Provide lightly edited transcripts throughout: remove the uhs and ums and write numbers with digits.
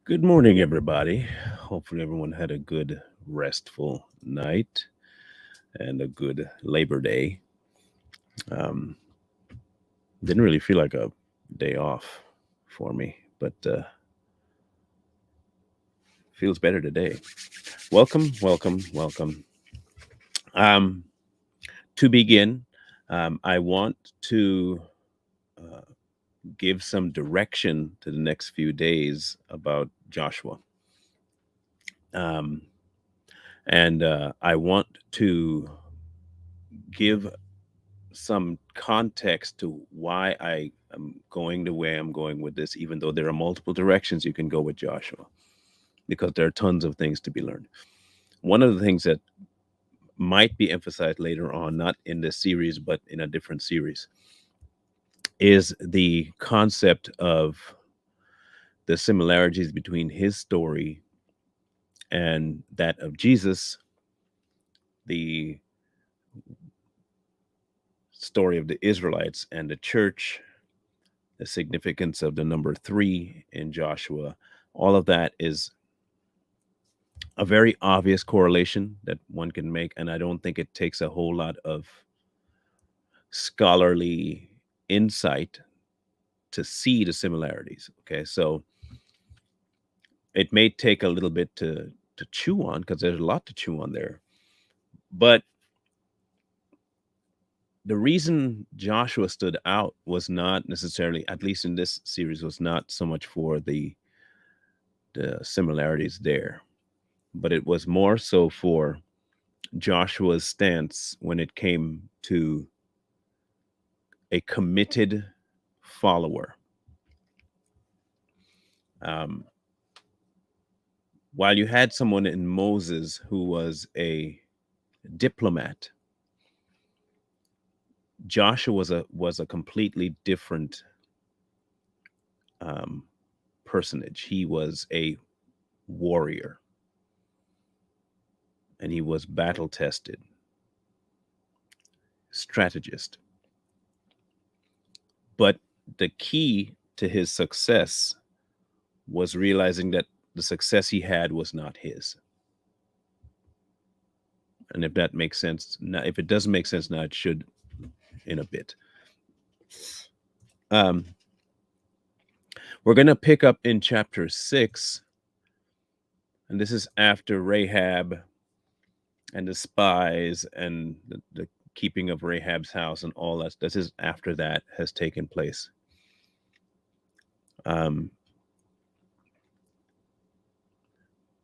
Good morning, everybody. Hopefully, everyone had a good, restful night and a good Labor Day. Um, didn't really feel like a day off for me, but feels better today. Welcome, welcome, welcome. Um, to begin, I want to uh, give some direction to the next few days about Joshua. Um, and I want to give some context to why I am going the way I'm going with this, even though there are multiple directions you can go with Joshua, because there are tons of things to be learned. One of the things that might be emphasized later on, not in this series, but in a different series, is the concept of the similarities between his story and that of Jesus, the story of the Israelites and the church, the significance of the number three in Joshua. All of that is a very obvious correlation that one can make. And I don't think it takes a whole lot of scholarly insight to see the similarities. Okay. So it may take a little bit to chew on because there's a lot to chew on there. But the reason Joshua stood out was not necessarily, at least in this series, was not so much for the similarities there, but it was more so for Joshua's stance when it came to a committed follower. Um, while you had someone in Moses who was a diplomat, Joshua was a completely different um, personage. He was a warrior, and he was battle tested, strategist. But the key to his success was realizing that the success he had was not his. And if that makes sense, now, if it doesn't make sense now, it should in a bit. Um, we're going to pick up in chapter 6, and this is after Rahab and the spies and the keeping of Rahab's house and all that. This is after that has taken place. Um,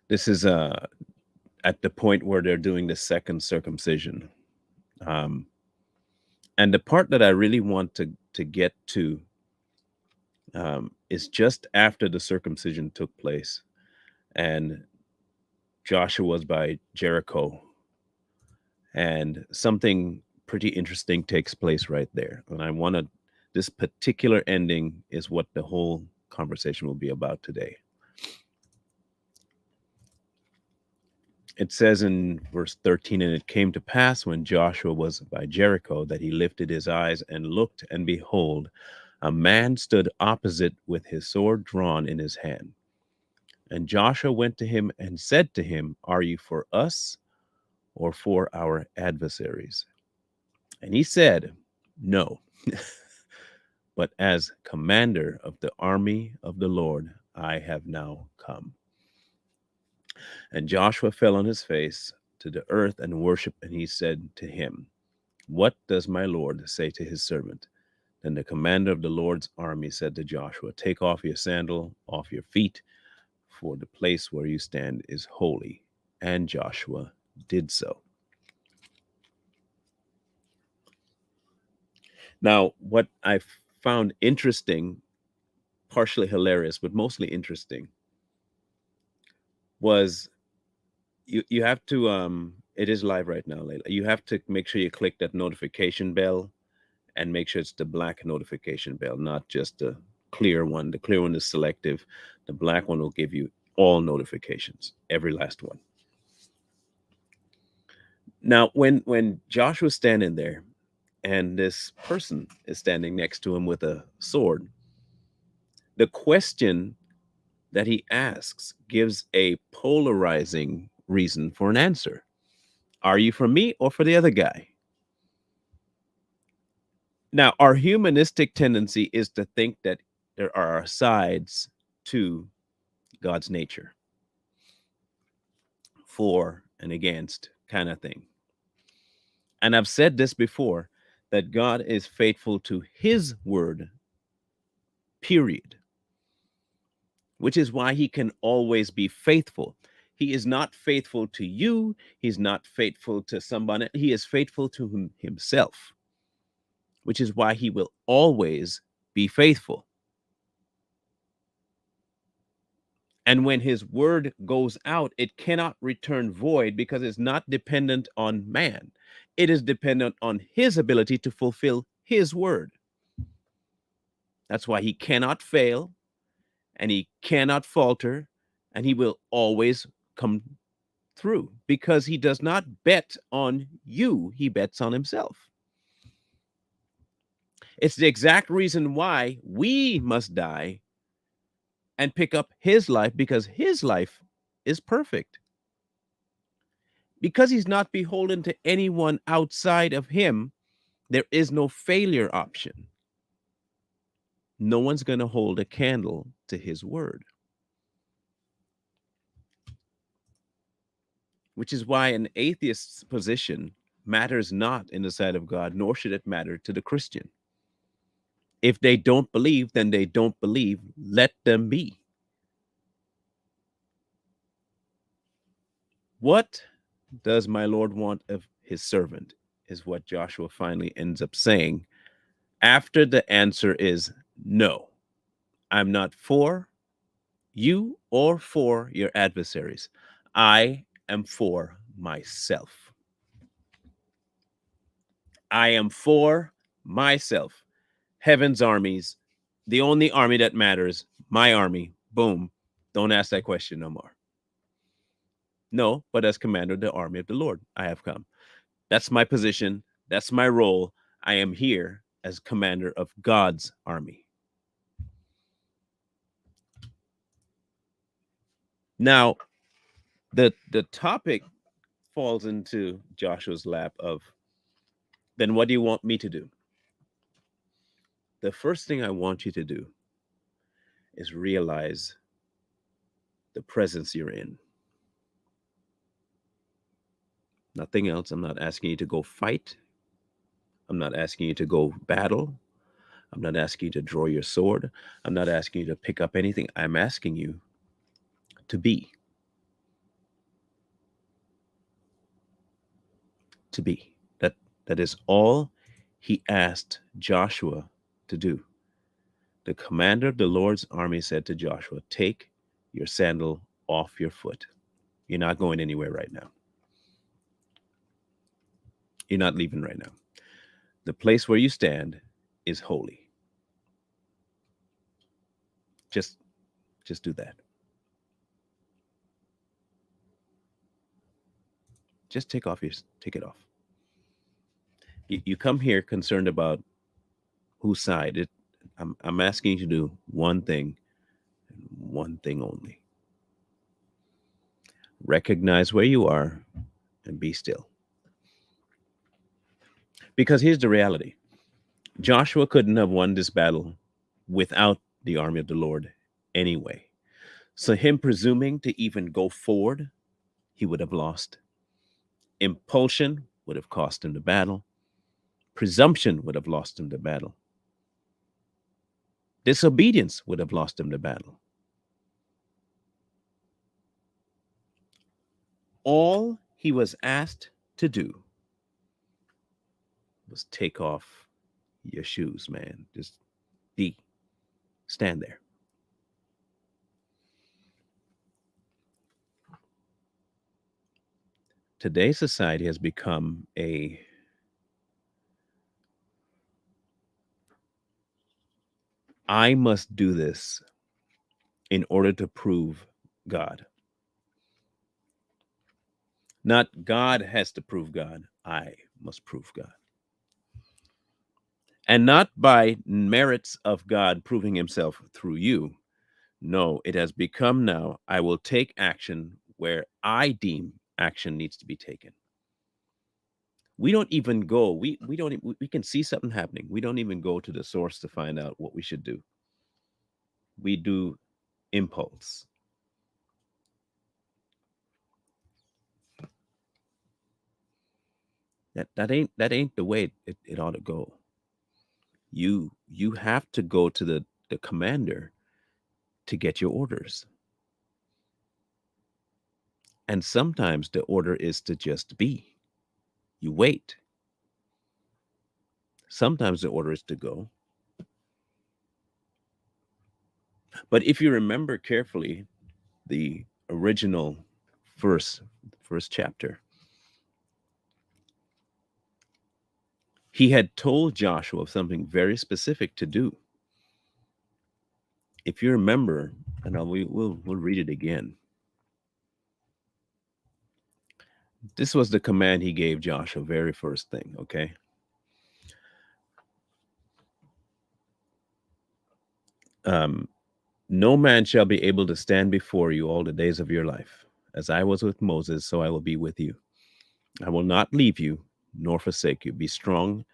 this is at the point where they're doing the second circumcision. Um, and the part that I really want to get to is just after the circumcision took place, and Joshua was by Jericho, and something pretty interesting takes place right there. And I want to, this particular ending is what the whole conversation will be about today. It says in verse 13, and it came to pass when Joshua was by Jericho that he lifted his eyes and looked, and behold, a man stood opposite with his sword drawn in his hand. And Joshua went to him and said to him, are you for us or for our adversaries? And he said, no, but as commander of the army of the Lord, I have now come. And Joshua fell on his face to the earth and worshiped, and he said to him, what does my Lord say to his servant? Then the commander of the Lord's army said to Joshua, take off your sandal off your feet, for the place where you stand is holy. And Joshua did so. Now, what I found interesting, partially hilarious, but mostly interesting, was you have to it is live right now, Layla. You have to make sure you click that notification bell and make sure it's the black notification bell, not just the clear one. The clear one is selective. The black one will give you all notifications, every last one. Now, when Joshua's standing there and this person is standing next to him with a sword, the question that he asks gives a polarizing reason for an answer. Are you for me or for the other guy? Now, our humanistic tendency is to think that there are sides to God's nature, for and against kind of thing. And I've said this before, that God is faithful to his word, period, which is why he can always be faithful. He is not faithful to you. He's not faithful to somebody. He is faithful to himself, which is why he will always be faithful. And when his word goes out, it cannot return void because it's not dependent on man. It is dependent on his ability to fulfill his word. That's why he cannot fail and he cannot falter, and he will always come through because he does not bet on you, he bets on himself. It's the exact reason why we must die and pick up his life, because his life is perfect. Because he's not beholden to anyone outside of him, there is no failure option. No one's going to hold a candle to his word, which is why an atheist's position matters not in the sight of God, nor should it matter to the Christian. If they don't believe, then they don't believe. Let them be. What does my Lord want of his servant? Is what Joshua finally ends up saying after the answer is no. I'm not for you or for your adversaries. I am for myself. I am for myself. Heaven's armies, the only army that matters, my army. Boom. Don't ask that question no more. No, but as commander of the army of the Lord, I have come. That's my position. That's my role. I am here as commander of God's army. Now, the topic falls into Joshua's lap of, then what do you want me to do? The first thing I want you to do is realize the presence you're in. Nothing else. I'm not asking you to go fight. I'm not asking you to go battle. I'm not asking you to draw your sword. I'm not asking you to pick up anything. I'm asking you to be. To be. That is all he asked Joshua to do. The commander of the Lord's army said to Joshua, take your sandal off your foot. You're not going anywhere right now. You're not leaving right now. The place where you stand is holy. Just do that. Just take it off. You come here concerned about whose side. I'm asking you to do one thing, and one thing only. Recognize where you are and be still. Because here's the reality. Joshua couldn't have won this battle without the army of the Lord anyway. So him presuming to even go forward, he would have lost. Impulsion would have cost him the battle. Presumption would have lost him the battle. Disobedience would have lost him the battle. All he was asked to do was take off your shoes, man. Just stand there. Today's society has become I must do this in order to prove God. Not God has to prove God. I must prove God. And not by merits of God proving himself through you. No, it has become now. I will take action where I deem action needs to be taken. We don't even go. We don't. We can see something happening. We don't even go to the source to find out what we should do. We do impulse. That ain't the way it ought to go. You have to go to the commander to get your orders. And sometimes the order is to just be. You wait. Sometimes the order is to go. But if you remember carefully the original verse, first chapter, he had told Joshua of something very specific to do. If you remember, and we'll read it again. This was the command he gave Joshua, very first thing, okay? Um, no man shall be able to stand before you all the days of your life. As I was with Moses, so I will be with you. I will not leave you nor forsake you. Be strong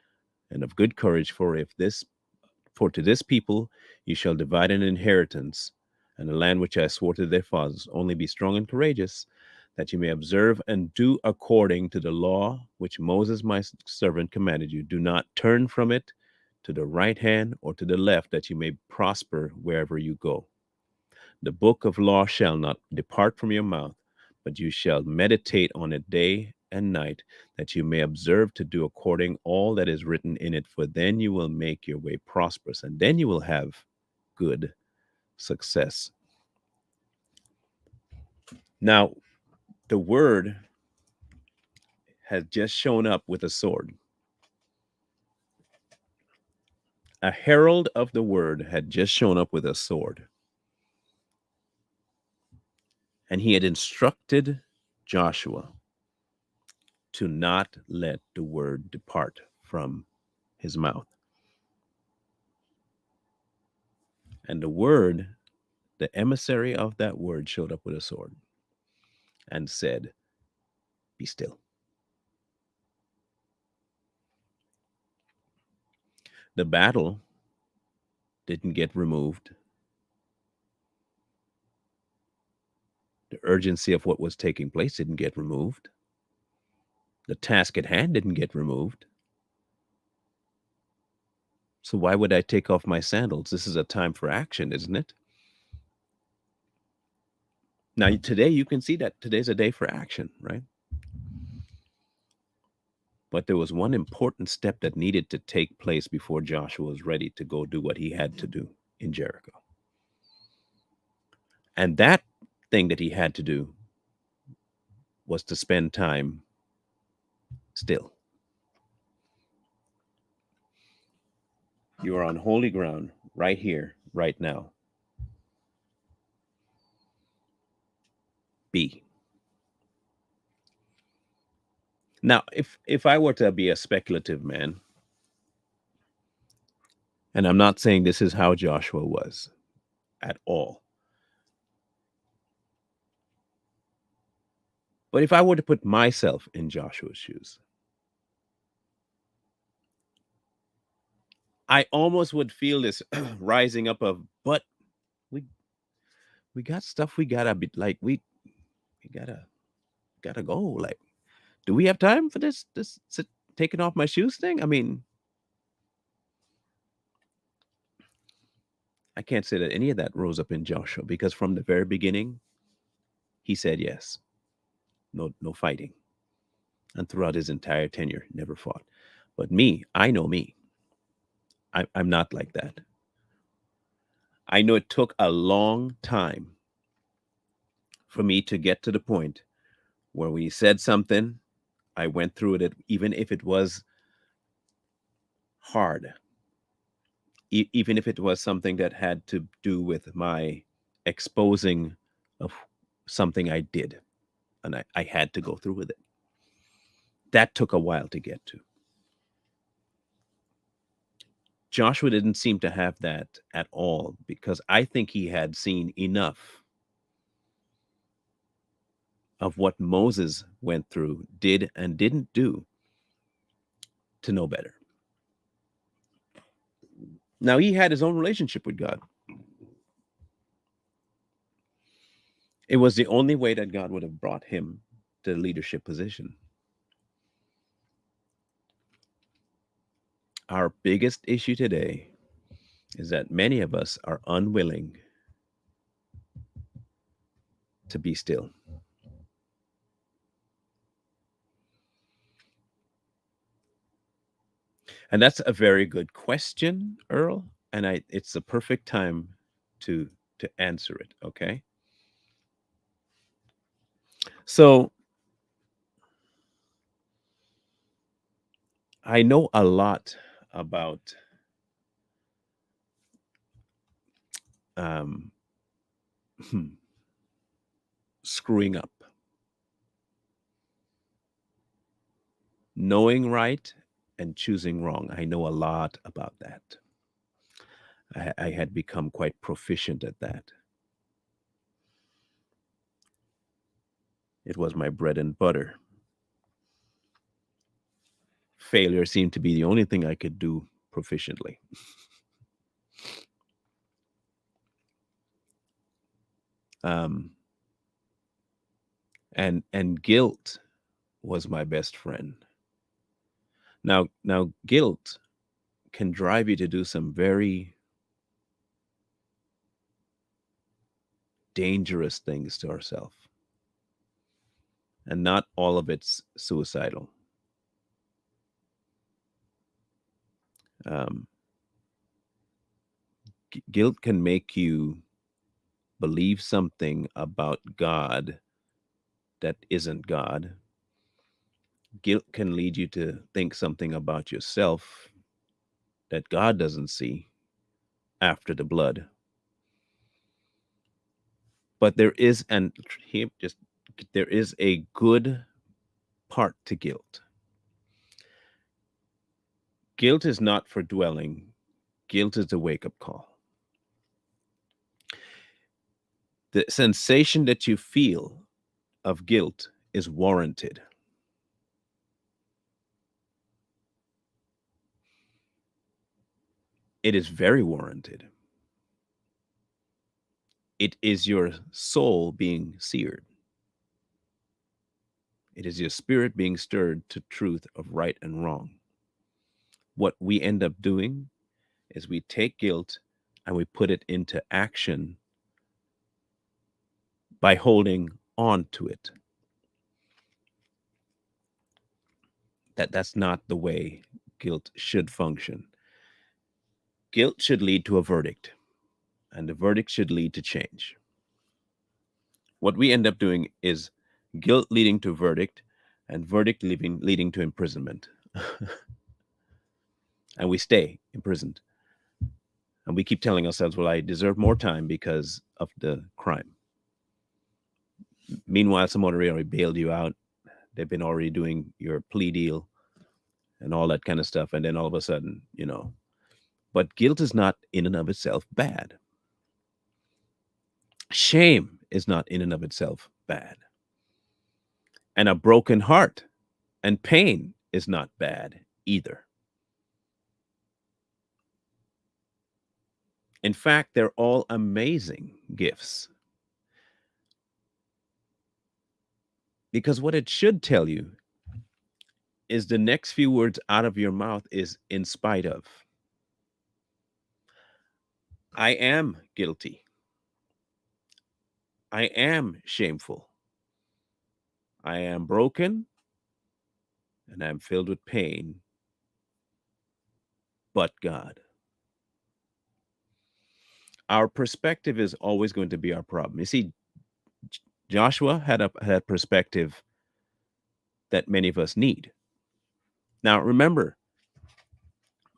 and of good courage, for to this people you shall divide an inheritance, and the land which I swore to their fathers. Only be strong and courageous, that you may observe and do according to the law which Moses my servant commanded you. Do not turn from it to the right hand or to the left, that you may prosper wherever you go. The book of law shall not depart from your mouth, but you shall meditate on it day and night, that you may observe to do according all that is written in it. For then you will make your way prosperous, and then you will have good success. Now, the word has just shown up with a sword. A herald of the word had just shown up with a sword. And he had instructed Joshua to not let the word depart from his mouth. And the word, the emissary of that word, showed up with a sword and said, be still. The battle didn't get removed. The urgency of what was taking place didn't get removed. The task at hand didn't get removed. So why would I take off my sandals? This is a time for action, isn't it? Now, today you can see that today's a day for action, right? But there was one important step that needed to take place before Joshua was ready to go do what he had to do in Jericho. And that thing that he had to do was to spend time still. You are on holy ground right here, right now. Be. Now, if I were to be a speculative man, and I'm not saying this is how Joshua was at all, but if I were to put myself in Joshua's shoes, I almost would feel this rising up of, but we we got stuff we gotta be like we gotta go. Like, do we have time for this taking off my shoes thing? I mean, I can't say that any of that rose up in Joshua, because from the very beginning, he said yes. No fighting. And throughout his entire tenure, never fought. But me, I know me. I'm not like that. I know it took a long time for me to get to the point where we said something, I went through it, even if it was hard, even if it was something that had to do with my exposing of something I did, and I had to go through with it. That took a while to get to. Joshua didn't seem to have that at all because I think he had seen enough of what Moses went through, did and didn't do to know better. Now, he had his own relationship with God. It was the only way that God would have brought him to the leadership position. Our biggest issue today is that many of us are unwilling to be still. And that's a very good question, Earl. And it's the perfect time to answer it. Okay. So I know a lot about um, screwing up, knowing right and choosing wrong. I know a lot about that. I had become quite proficient at that. It was my bread and butter. Failure seemed to be the only thing I could do proficiently. Um, and guilt was my best friend. Now guilt can drive you to do some very dangerous things to ourselves, and not all of it's suicidal. Um, Guilt can make you believe something about God that isn't God. Guilt can lead you to think something about yourself that God doesn't see after the blood. But there is an here just there is a good part to guilt. Guilt is not for dwelling. Guilt is a wake-up call. The sensation that you feel of guilt is warranted. It is very warranted. It is your soul being seared. It is your spirit being stirred to truth of right and wrong. What we end up doing is we take guilt and we put it into action by holding on to it. That's not the way guilt should function. Guilt should lead to a verdict, and the verdict should lead to change. What we end up doing is guilt leading to verdict, and verdict leading to imprisonment. And we stay imprisoned. And we keep telling ourselves, well, I deserve more time because of the crime. Meanwhile, someone already bailed you out. They've been already doing your plea deal and all that kind of stuff. And then all of a sudden, but guilt is not in and of itself bad. Shame is not in and of itself bad. And a broken heart and pain is not bad either. In fact, they're all amazing gifts. Because what it should tell you is the next few words out of your mouth is in spite of. I am guilty. I am shameful. I am broken and I'm filled with pain, but God. Our perspective is always going to be our problem. You see, Joshua had a perspective that many of us need. Now, remember,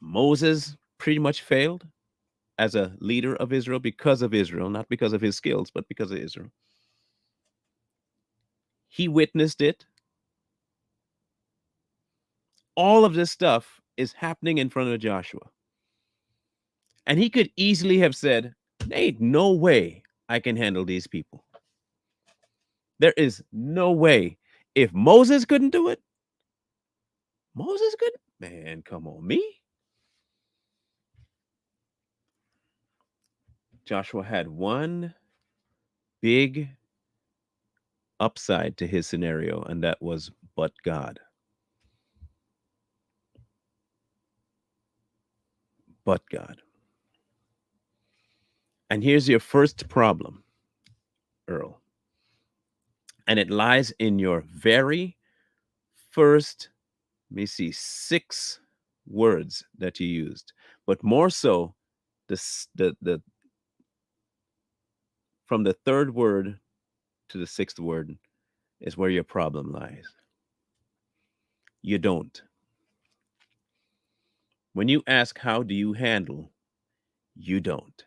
Moses pretty much failed as a leader of Israel because of Israel, not because of his skills, but because of Israel. He witnessed it. All of this stuff is happening in front of Joshua. And he could easily have said, there ain't no way I can handle these people. There is no way. If Moses couldn't do it, Moses couldn't. Man, come on, me. Joshua had one big upside to his scenario, and that was but God. But God. And here's your first problem, Earl. And it lies in your very first, let me see, 6 words that you used. But more so, the from the third word to the 6th word is where your problem lies. You don't. When you ask, how do you handle, you don't.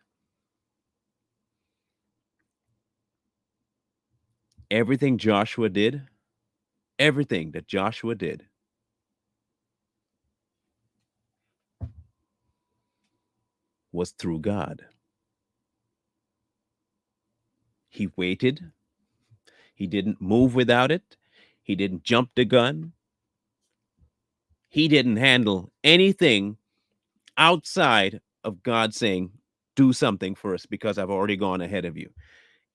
Everything Joshua did, everything that Joshua did was through God. He waited. He didn't move without it. He didn't jump the gun. He didn't handle anything outside of God saying, do something first because I've already gone ahead of you.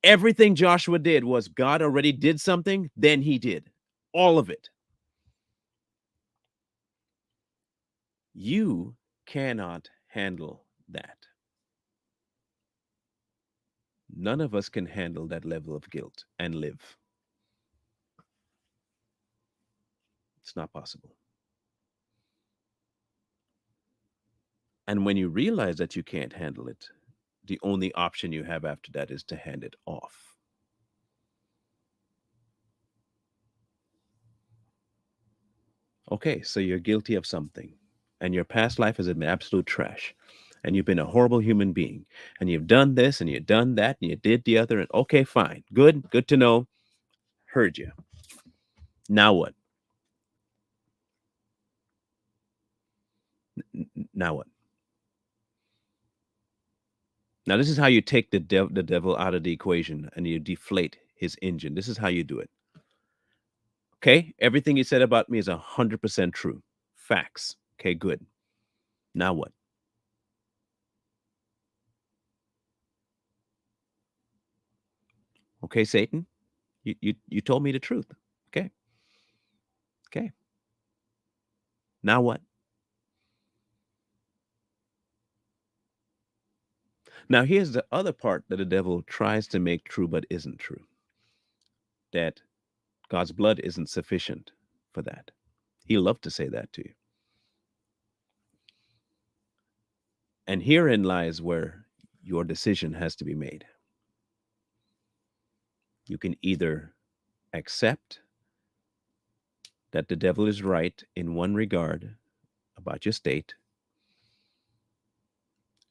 Everything Joshua did was God already did something, then he did. All of it. You cannot handle that. None of us can handle that level of guilt and live. It's not possible. And when you realize that you can't handle it, the only option you have after that is to hand it off. Okay, so you're guilty of something, and your past life has been absolute trash, and you've been a horrible human being, and you've done this, and you've done that, and you did the other, and okay, fine, good to know. Heard you. Now what? Now what? Now this is how you take the devil out of the equation and you deflate his engine. This is how you do it. Okay, everything you said about me is 100% true. Facts. Okay, good. Now what? Okay, Satan, you told me the truth. Okay, okay. Now what? Now here's the other part that the devil tries to make true but isn't true. That God's blood isn't sufficient for that. He loved to say that to you. And herein lies where your decision has to be made. You can either accept that the devil is right in one regard about your state,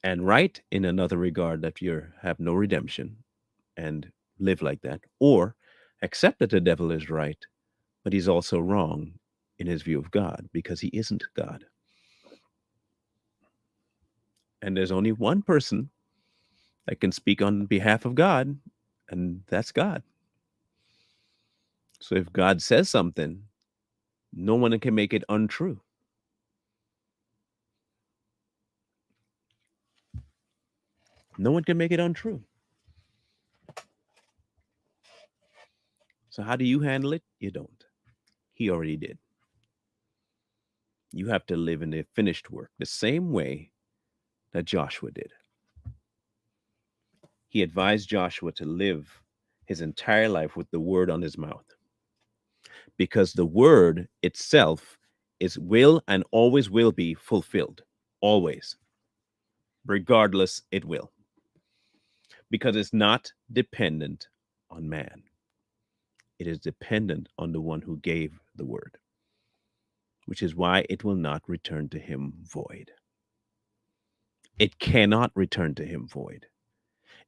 and right in another regard that you have no redemption and live like that, or accept that the devil is right, but he's also wrong in his view of God because he isn't God. And there's only one person that can speak on behalf of God, and that's God. So if God says something, no one can make it untrue. No one can make it untrue. So how do you handle it? You don't. He already did. You have to live in the finished work the same way that Joshua did. He advised Joshua to live his entire life with the word on his mouth because the word itself is will and always will be fulfilled. Always. Regardless, it will. Because it's not dependent on man. It is dependent on the one who gave the word, which is why it will not return to him void. It cannot return to him void.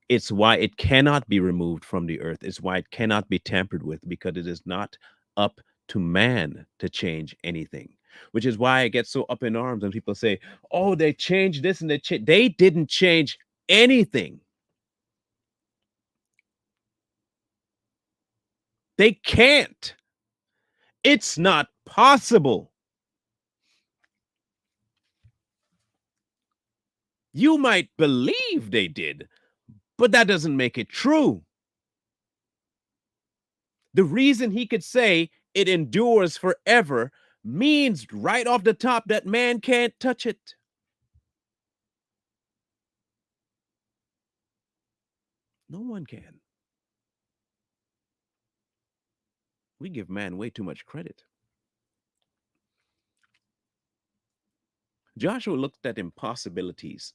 It's why it cannot be removed from the earth. It's why it cannot be tampered with because it is not up to man to change anything. which is why I get so up in arms when people say, "Oh, they changed this and they didn't change anything. They can't. It's not possible. You might believe they did, but that doesn't make it true." The reason he could say it endures forever means right off the top that man can't touch it. No one can. We give man way too much credit. Joshua looked at impossibilities.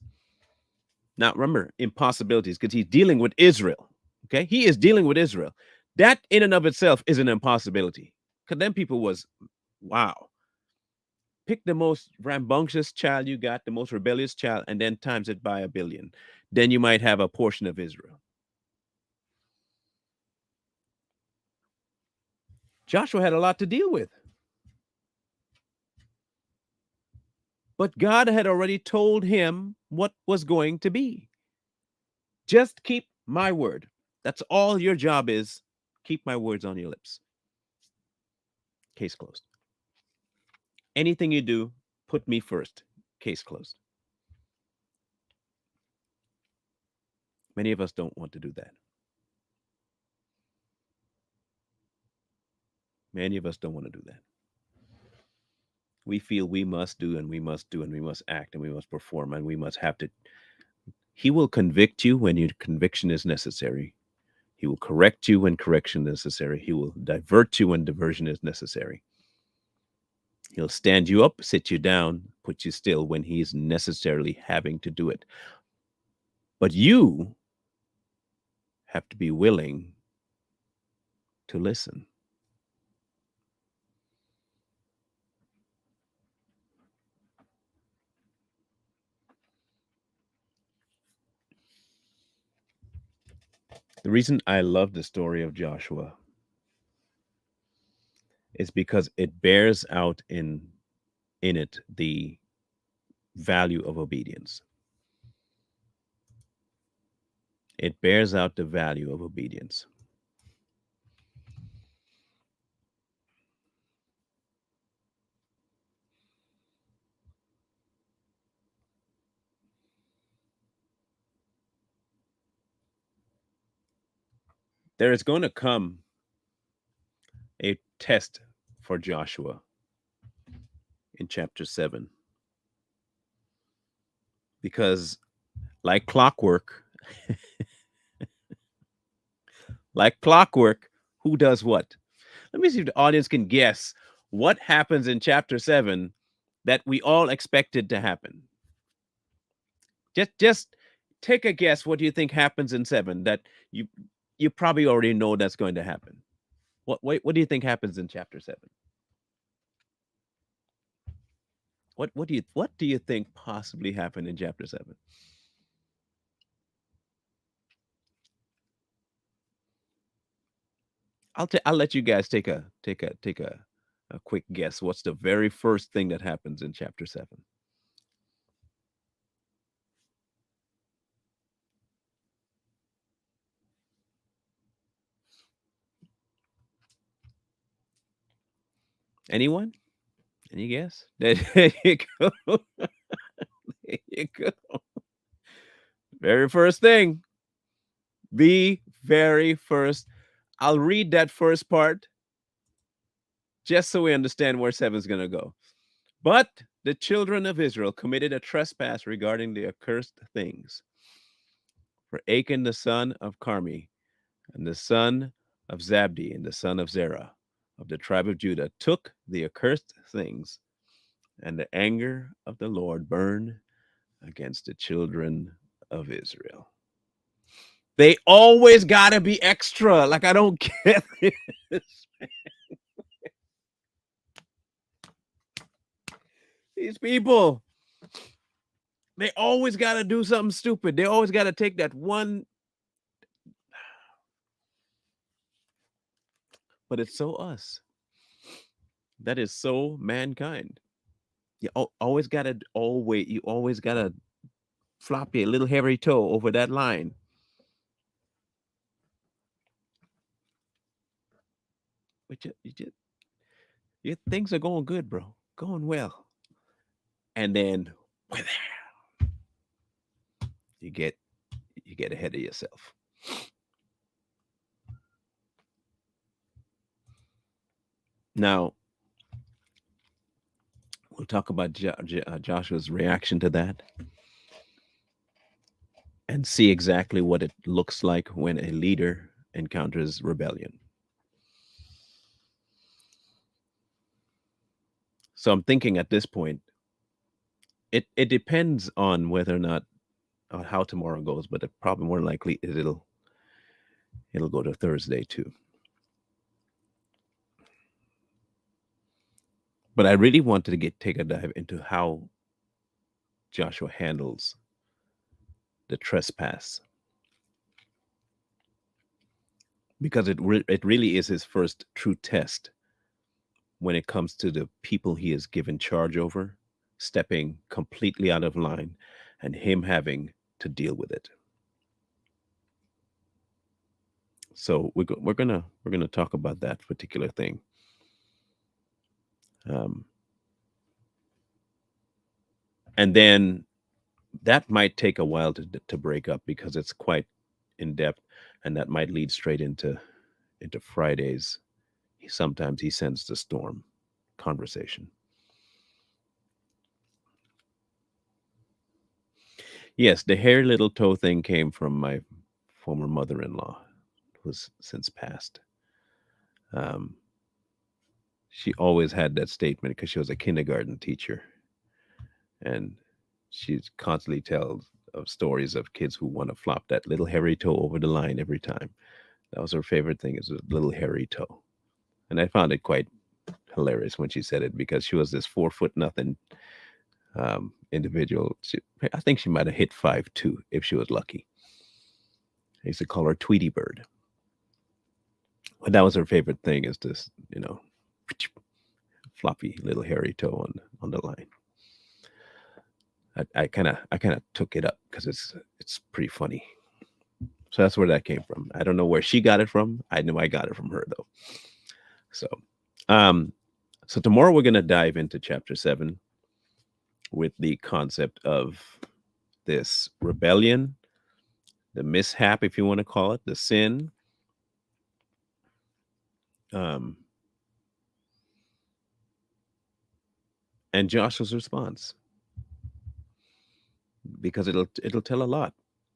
Now, remember, impossibilities because he's dealing with Israel. Okay, he is dealing with Israel. That in and of itself is an impossibility. Because then people was, wow, pick the most rambunctious child you got, the most rebellious child, and then times it by 1,000,000,000. Then you might have a portion of Israel. Joshua had a lot to deal with. But God had already told him what was going to be. Just keep my word. That's all your job is. Keep my words on your lips. Case closed. Anything you do, put me first. Case closed. Many of us don't want to do that. Many of us don't want to do that. We feel we must do and we must do and we must act and we must perform and we must have to. He will convict you when your conviction is necessary. He will correct you when correction is necessary. He will divert you when diversion is necessary. He'll stand you up, sit you down, put you still when he's necessarily having to do it. But you have to be willing to listen. The reason I love the story of Joshua is because it bears out in it the value of obedience. It bears out the value of obedience. There is going to come a test for Joshua in chapter 7 because, like clockwork, like clockwork, who does what? Let me see if the audience can guess what happens in chapter 7 that we all expected to happen. Just take a guess. What do you think happens in 7 that you probably already know that's going to happen? What do you think happens in chapter 7? What do you think possibly happened in chapter 7? I'll let you guys take a quick guess. What's the very first thing that happens in chapter 7? Anyone? Any guess? There you go. There you go. Very first thing. The very first. I'll read that first part just so we understand where 7 is going to go. But the children of Israel committed a trespass regarding the accursed things. For Achan the son of Carmi and the son of Zabdi and the son of Zerah of the tribe of Judah took the accursed things, and the anger of the Lord burned against the children of Israel. They always got to be extra. Like, I don't get this. These people, they always got to do something stupid. They always got to take that one. But it's so us. That is so mankind. You always gotta flop your little hairy toe over that line. But your things are going good, bro. Going well. And then you get you get ahead of yourself. Now we'll talk about Joshua's reaction to that and see exactly what it looks like when a leader encounters rebellion. So I'm thinking at this point, it depends on whether or not on how tomorrow goes, but it probably more likely it'll go to Thursday too. But I really wanted to take a dive into how Joshua handles the trespass because it really is his first true test when it comes to the people he is given charge over stepping completely out of line and him having to deal with it. So we're gonna talk about that particular thing. Um, and then that might take a while to break up because it's quite in depth, and that might lead straight into Fridays. Sometimes he sends the storm conversation. Yes, the hairy little toe thing came from my former mother-in-law, who's since passed. Um, she always had that statement because she was a kindergarten teacher, and she constantly tells of stories of kids who want to flop that little hairy toe over the line every time. That was her favorite thing, is a little hairy toe. And I found it quite hilarious when she said it because she was this 4 foot nothing individual. I think she might have hit 5'2" if she was lucky. I used to call her Tweety Bird. But that was her favorite thing, is this, floppy little hairy toe on the line. I kind of took it up because it's pretty funny. So that's where that came from. I don't know where she got it from. I know I got it from her though. So, um, so tomorrow we're gonna dive into chapter 7 with the concept of this rebellion, the mishap, if you want to call it, the sin, um, and Joshua's response, because it'll tell a lot,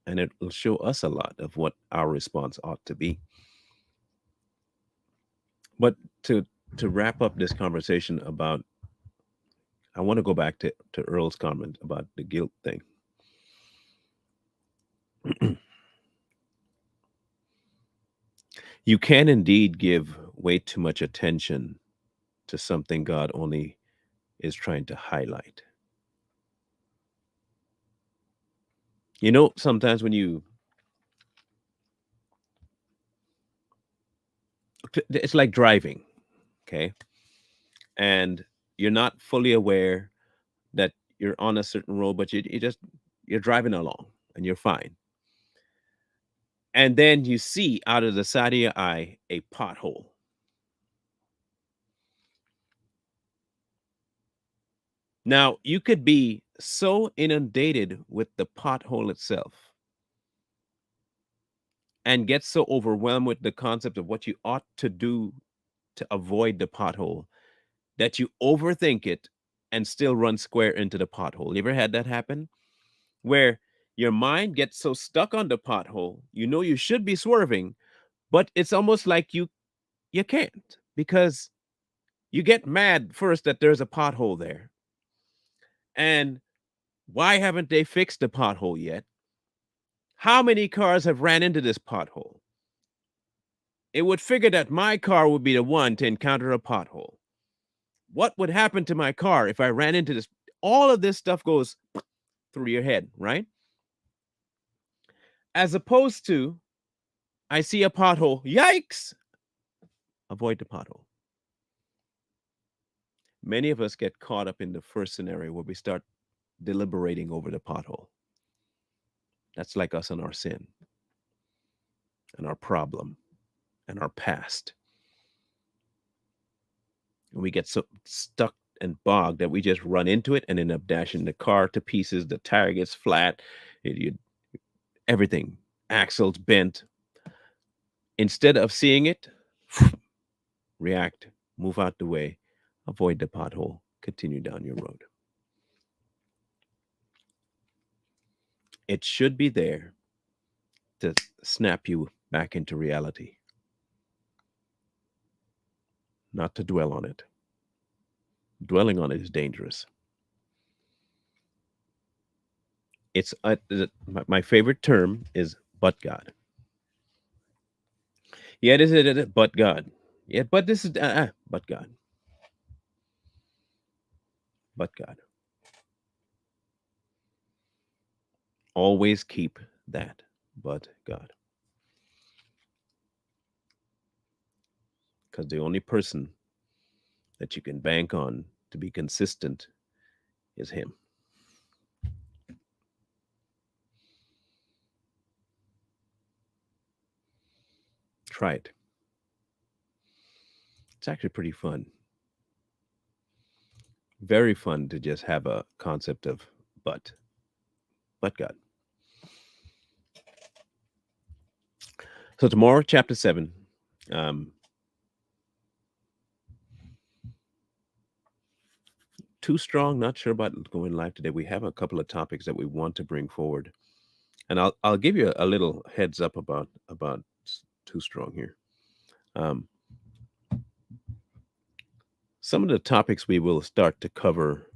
and it'll show us a lot of what our response ought to be. But to wrap up this conversation about, I want to go back to Earl's comment about the guilt thing. You can indeed give way too much attention to something God only is trying to highlight. Sometimes when it's like driving, okay? And you're not fully aware that you're on a certain road, but you're driving along and you're fine. And then you see out of the side of your eye a pothole. Now, you could be so inundated with the pothole itself and get so overwhelmed with the concept of what you ought to do to avoid the pothole that you overthink it and still run square into the pothole. You ever had that happen? Where your mind gets so stuck on the pothole, you should be swerving, but it's almost like you can't, because you get mad first that there's a pothole there. And why haven't they fixed the pothole yet? How many cars have ran into this pothole? It would figure that my car would be the one to encounter a pothole. What would happen to my car if I ran into this? All of this stuff goes through your head, right? As opposed to, I see a pothole, yikes, avoid the pothole. Many of us get caught up in the first scenario where we start deliberating over the pothole. That's like us and our sin and our problem and our past. And we get so stuck and bogged that we just run into it and end up dashing the car to pieces. The tire gets flat, everything, axles bent. Instead of seeing it, react, move out the way, avoid the pothole, continue down your road. It should be there to snap you back into reality, not to dwell on it. Dwelling on it is dangerous. It's my favorite term is but God. Yeah, this is it, but God. Yeah, but this is but God. But God. Always keep that, but God. Because the only person that you can bank on to be consistent is Him. Try it. It's actually pretty fun. Very fun to just have a concept of but God. So tomorrow, chapter 7. Too strong, not sure about going live today. We have a couple of topics that we want to bring forward. And I'll give you a little heads up about too strong here. Some of the topics we will start to cover,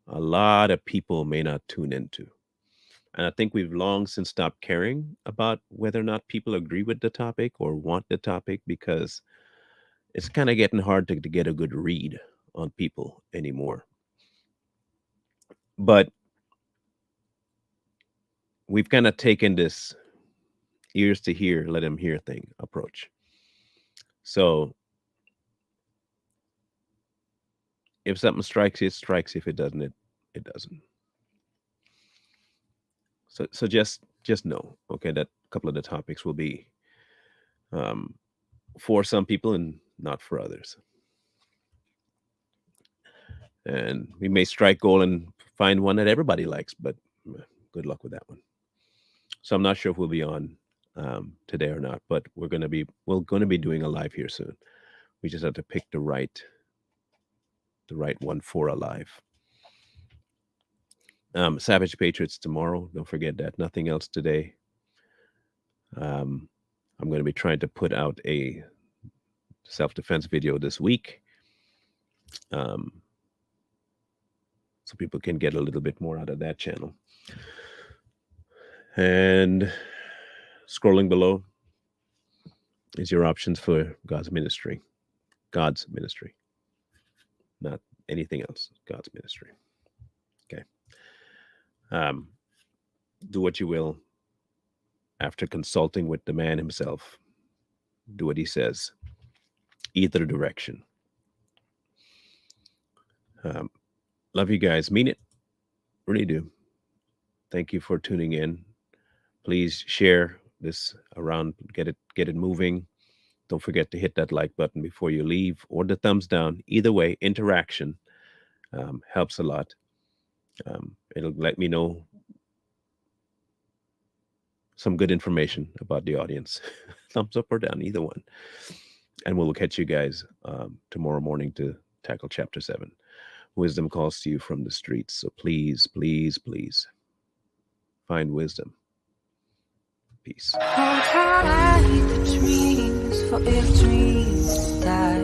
a lot of people may not tune into. And I think we've long since stopped caring about whether or not people agree with the topic or want the topic, because it's kind of getting hard to get a good read on people anymore. But we've kind of taken this ears to hear, let them hear thing approach. So if something strikes you, it strikes. If it doesn't, it doesn't. So just know, okay, that a couple of the topics will be for some people and not for others. And we may strike gold and find one that everybody likes, but good luck with that one. So I'm not sure if we'll be on today or not, but we're going to be doing a live here soon. We just have to pick the right one for a live. Savage Patriots tomorrow. Don't forget that. Nothing else today. I'm going to be trying to put out a self-defense video this week, so people can get a little bit more out of that channel. And scrolling below is your options for God's ministry. God's ministry, not anything else. God's ministry. Okay. Do what you will. After consulting with the man himself, do what he says. Either direction. Love you guys. Mean it. Really do. Thank you for tuning in. Please share this around. Get it moving. Don't forget to hit that like button before you leave, or the thumbs down. Either way, interaction helps a lot. It'll let me know some good information about the audience. Thumbs up or down, either one. And we'll catch you guys tomorrow morning to tackle chapter 7. Wisdom calls to you from the streets. So please, please, please find wisdom. Peace. Hold tight the dreams, for if dreams die.